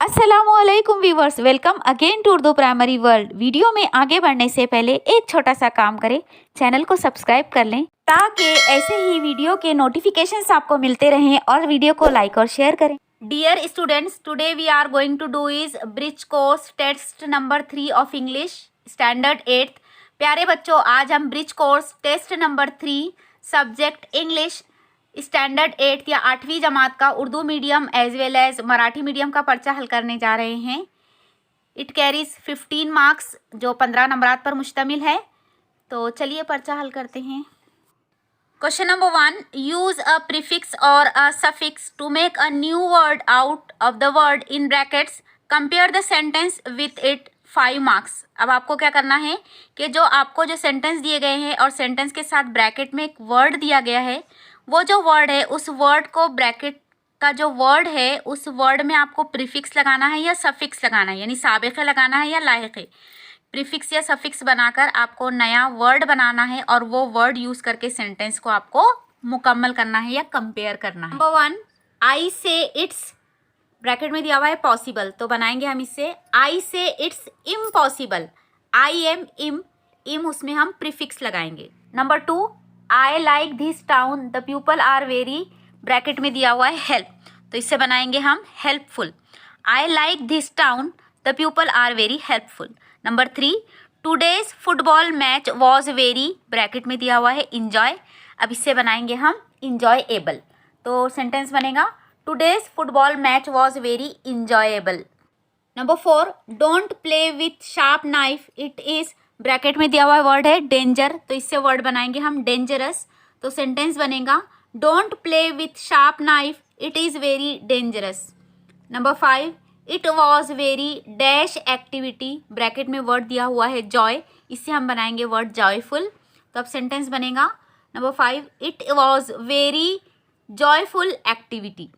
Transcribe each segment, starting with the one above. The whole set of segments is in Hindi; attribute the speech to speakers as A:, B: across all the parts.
A: अस्सलामुअलैकुम viewers, welcome again to Urdu primary world. Video में आगे बढ़ने से पहले एक छोटा सा काम करें, चैनल को सब्सक्राइब कर लें ताकि ऐसे ही वीडियो के नोटिफिकेशंस आपको मिलते रहें और वीडियो को लाइक और शेयर करें। Dear students, today we are going to do is bridge course test number 3 of English standard 8th। प्यारे बच्चों, आज हम bridge course test number 3 subject English standard 8th या 8वीं जमात का Urdu medium as well as Marathi medium का पर्चा हल करने जा रहे हैं। इट कैरीज 15 मार्क्स जो 15 नंबरात पर मुश्तमिल है। तो चलिए पर्चा हल करते हैं। Question number 1, use a prefix और a suffix to make a new word out of the word in brackets. Compare the sentence with it 5 marks. अब आपको क्या करना है कि जो आपको जो सेंटेंस दिए गए हैं और सेंटेंस के साथ ब्रैकेट में एक वर्ड दिया गया है, वो जो वर्ड है उस वर्ड को ब्रैकेट का जो वर्ड है उस वर्ड में आपको प्रीफिक्स लगाना है या सफिक्स लगाना है, यानी साबिक़े लगाना है या लाहिक़े। प्रीफिक्स या सफिक्स बनाकर आपको नया वर्ड बनाना है और वो वर्ड यूज़ करके सेंटेंस को आपको मुकम्मल करना है या कंपेयर करना है। नंबर 1, आई से इट्स, ब्रैकेट में दिया हुआ है पॉसिबल, तो बनाएंगे हम इससे आई से इट्स इम्पॉसिबल। आई एम इम उसमें हम प्रीफिक्स लगाएंगे। Number 2, I like this town the people are very, bracket में दिया हुआ है हेल्प, तो इससे बनाएंगे हम helpful. I like this town the people are very helpful. Number 3, today's football match was very, bracket में दिया हुआ है इंजॉय, अब इससे बनाएंगे हम इंजॉयएबल। तो सेंटेंस बनेगा today's football match was very enjoyable. Number 4, don't play with sharp knife it is, bracket में दिया हुआ वर्ड है डेंजर, तो इससे वर्ड बनाएंगे हम डेंजरस। तो सेंटेंस बनेगा don't play with sharp knife it is very dangerous. Number 5, it was very dash activity, bracket में वर्ड दिया हुआ है जॉय, इससे हम बनाएंगे वर्ड जॉयफुल। तो अब सेंटेंस बनेगा number 5, it was very joyful activity.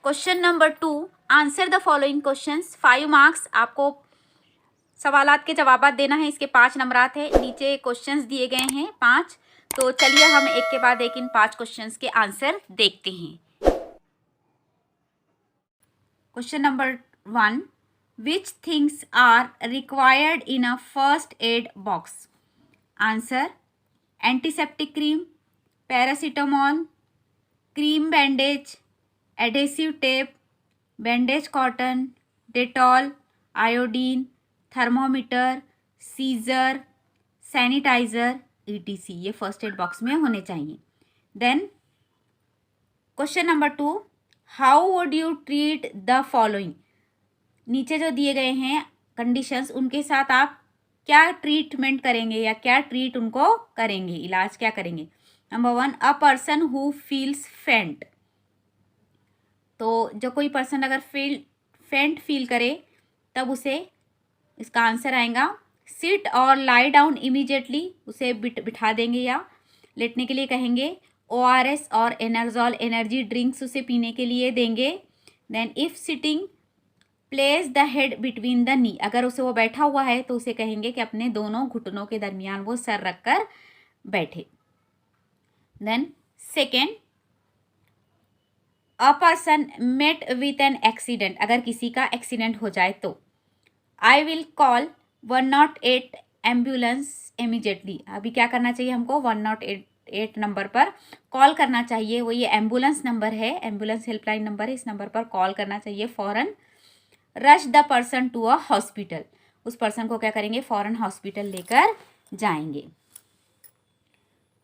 A: Question number 2, answer the following questions. 5 marks, आपको सवालात के जवाबात देना है। इसके 5 नंबरात है, नीचे क्वेश्चंस दिए गए हैं 5। तो चलिए हम एक के बाद एक इन 5 क्वेश्चंस के आंसर देखते हैं। Question number 1, which things are required in a first aid box. Answer antiseptic cream, paracetamol, cream bandage, adhesive tape, bandage cotton, Dettol, iodine, thermometer, scissor, sanitizer ETC, ये फर्स्ट एड बॉक्स में होने चाहिए। Then question number 2, how would you treat the following. नीचे जो दिए गए हैं कंडीशंस, उनके साथ आप क्या ट्रीटमेंट करेंगे या क्या ट्रीट उनको करेंगे, इलाज क्या करेंगे। Number 1, a person who feels फेंट, तो जो कोई पर्सन अगर फेंट फील करे तब उसे, इसका आंसर आएगा सिट और लाई डाउन इमीडिएटली, उसे बिठा देंगे या लेटने के लिए कहेंगे। ORS और एनर्जॉल एनर्जी ड्रिंक्स उसे पीने के लिए देंगे। Then if sitting place the head between the knee, अगर उसे वो बैठा हुआ है तो उसे कहेंगे कि अपने दोनों घुटनों के दरमियान वो सर रखकर बैठे। Then second, a person met with an accident, अगर किसी का एक्सीडेंट हो जाए तो I will call 108 ambulance immediately. अभी क्या करना चाहिए हमको, 108 नंबर पर कॉल करना चाहिए। वो ये एम्बुलेंस नंबर है, एम्बुलेंस हेल्पलाइन नंबर है, इस नंबर पर कॉल करना चाहिए फ़ौरन। Rush the person to a hospital, उस पर्सन को क्या करेंगे, फ़ौरन हॉस्पिटल लेकर जाएंगे।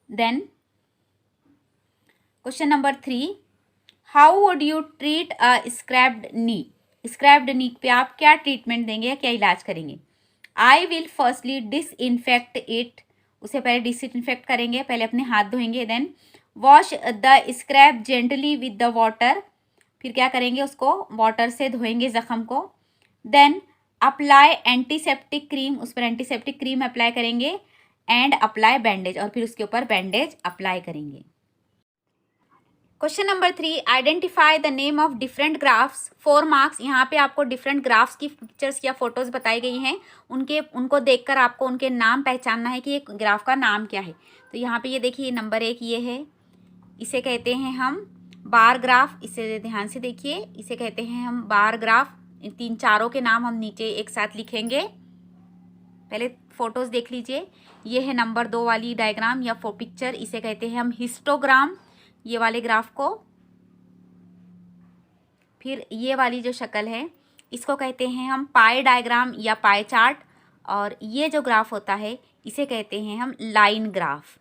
A: Then question number 3, how would you treat a scraped knee, scraped knee पे आप क्या ट्रीटमेंट देंगे या क्या इलाज करेंगे। I will firstly disinfect it, उसे पहले डिसइनफेक्ट करेंगे, पहले अपने हाथ धोएंगे। Then wash the scrap gently with the water, फिर क्या करेंगे, उसको वाटर से धोएंगे ज़ख़म को। देन अप्लाई एंटीसेप्टिक क्रीम, उस पर एंटीसेप्टिक क्रीम अप्लाई करेंगे। एंड अप्लाई बैंडेज, और फिर उसके ऊपर बैंडेज अप्लाई करेंगे। Question number 3, identify the name of different graphs. 4 marks, यहाँ पे आपको डिफरेंट ग्राफ्स की पिक्चर्स या फोटोज़ बताई गई हैं, उनको देखकर आपको उनके नाम पहचानना है कि ये ग्राफ का नाम क्या है। तो यहाँ पे ये देखिए, नंबर 1 ये है, इसे कहते हैं हम बार ग्राफ, इसे ध्यान से देखिए, इसे कहते हैं हम बार ग्राफ। इन तीन चारों के नाम हम नीचे एक साथ लिखेंगे। पहले फोटोज देख लीजिए। ये है नंबर 2 वाली डायग्राम या पिक्चर, इसे कहते हैं हम हिस्टोग्राम, ये वाले ग्राफ को। फिर ये वाली जो शक्ल है इसको कहते हैं हम पाई डायग्राम या पाई चार्ट, और ये जो ग्राफ होता है इसे कहते हैं हम लाइन ग्राफ।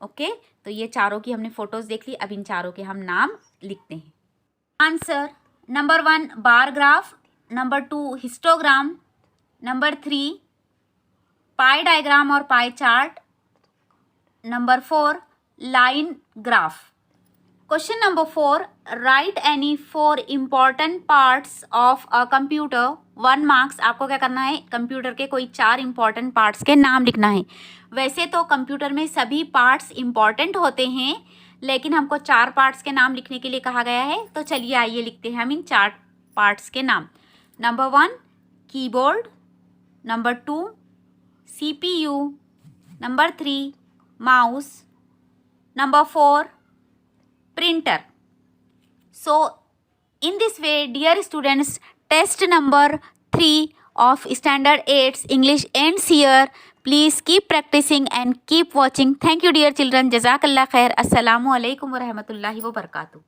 A: ओके, तो ये चारों की हमने फोटोज देख ली। अब इन चारों के हम नाम लिखते हैं। आंसर: number 1 bar graph, number 2 histogram, number 3 pie diagram और pie chart, number 4 line graph. Question number 4, write any 4 important parts of a computer, 1 marks. आपको क्या करना है, कंप्यूटर के कोई 4 इम्पॉर्टेंट पार्ट्स के नाम लिखना है। वैसे तो कंप्यूटर में सभी पार्ट्स इम्पॉर्टेंट होते हैं, लेकिन हमको 4 पार्ट्स के नाम लिखने के लिए कहा गया है, तो चलिए आइए लिखते हैं हम इन 4 पार्ट्स के नाम। Number 1 keyboard, number 2 CPU, number 3 mouse, number 4 printer. So in this way, dear students, test number 3 of standard 8 English ends here. Please keep practicing and keep watching. Thank you dear children. Jazakallah khair. Assalamu alaikum wa rahmatullahi wa barakatuh.